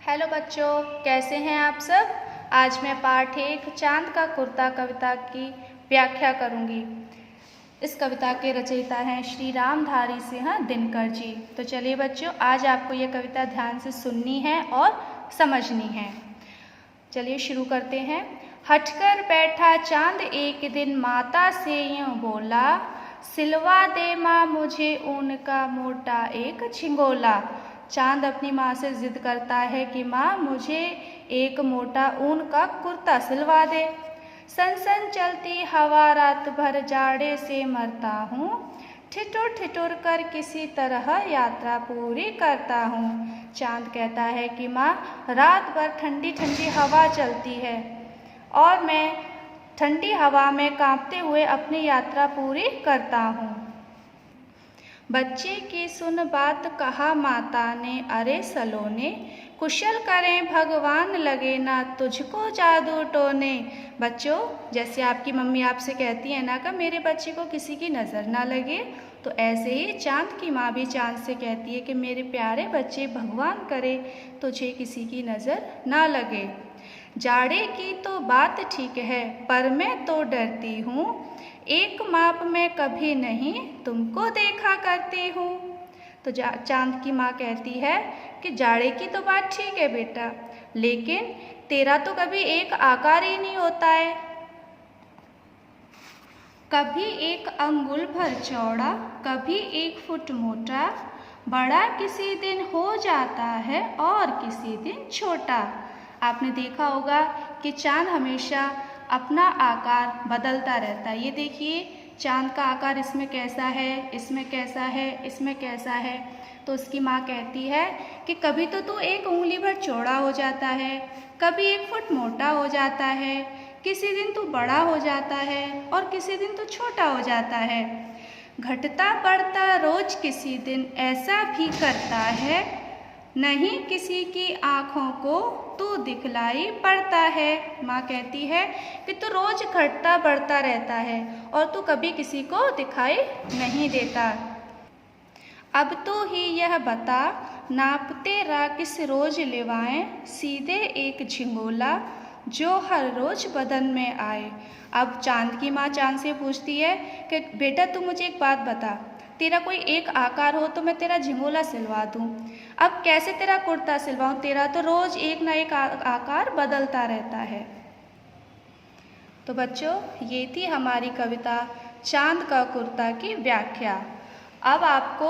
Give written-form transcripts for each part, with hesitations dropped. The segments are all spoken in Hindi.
हेलो बच्चों, कैसे हैं आप सब। आज मैं पाठ 1 चांद का कुर्ता कविता की व्याख्या करूंगी। इस कविता के रचयिता हैं श्री रामधारी सिंह दिनकर जी। तो चलिए बच्चों, आज आपको ये कविता ध्यान से सुननी है और समझनी है। चलिए शुरू करते हैं। हटकर बैठा चांद एक दिन माता से यूं बोला, सिलवा दे माँ मुझे ऊन का मोटा एक झिंगोला। चांद अपनी माँ से जिद करता है कि माँ मुझे एक मोटा ऊन का कुर्ता सिलवा दे। सन सन चलती हवा रात भर जाड़े से मरता हूँ, ठिठुर ठिठुर कर किसी तरह यात्रा पूरी करता हूँ। चांद कहता है कि माँ रात भर ठंडी ठंडी हवा चलती है और मैं ठंडी हवा में कांपते हुए अपनी यात्रा पूरी करता हूँ। बच्चे की सुन बात कहा माता ने, अरे सलोने कुशल करें भगवान लगे ना तुझको जादू टोने। बच्चों, जैसे आपकी मम्मी आपसे कहती है ना कि मेरे बच्चे को किसी की नज़र ना लगे, तो ऐसे ही चांद की माँ भी चांद से कहती है कि मेरे प्यारे बच्चे भगवान करे तुझे किसी की नज़र ना लगे। जाड़े की तो बात ठीक है पर मैं तो डरती हूँ, एक माप में कभी नहीं तुमको देखा करती हूँ। तो चांद की माँ कहती है कि जाड़े की तो बात ठीक है बेटा, लेकिन तेरा तो कभी एक आकार ही नहीं होता है। कभी एक अंगुल भर चौड़ा, कभी 1 फुट मोटा, बड़ा किसी दिन हो जाता है और किसी दिन छोटा। आपने देखा होगा कि चांद हमेशा अपना आकार बदलता रहता है। ये देखिए चांद का आकार इसमें कैसा है, इसमें कैसा है, इसमें कैसा है। तो उसकी माँ कहती है कि कभी तो तू 1 उंगली भर चौड़ा हो जाता है, कभी 1 फुट मोटा हो जाता है, किसी दिन तू बड़ा हो जाता है और किसी दिन तू छोटा हो जाता है। घटता बढ़ता रोज किसी दिन ऐसा भी करता है, नहीं किसी की आँखों को तू दिखलाई पड़ता है। माँ कहती है कि तू रोज घटता बढ़ता रहता है और तू कभी किसी को दिखाई नहीं देता। अब तो ही यह बता नाप तेरा किस रोज लिवाएं, सीधे एक झिंगोला जो हर रोज बदन में आए। अब चांद की माँ चांद से पूछती है कि बेटा तू मुझे एक बात बता, तेरा कोई एक आकार हो तो मैं तेरा झिंगोला सिलवा दूँ। अब कैसे तेरा कुर्ता सिलवाऊँ, तेरा तो रोज एक ना एक आकार बदलता रहता है। तो बच्चों, ये थी हमारी कविता चांद का कुर्ता की व्याख्या। अब आपको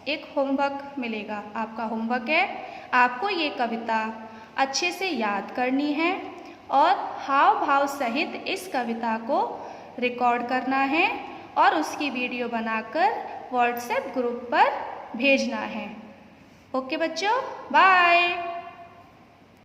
एक होमवर्क मिलेगा। आपका होमवर्क है आपको ये कविता अच्छे से याद करनी है और हाव भाव सहित इस कविता को रिकॉर्ड करना है और उसकी वीडियो बनाकर व्हाट्सएप ग्रुप पर भेजना है। ओके बच्चों, बाय।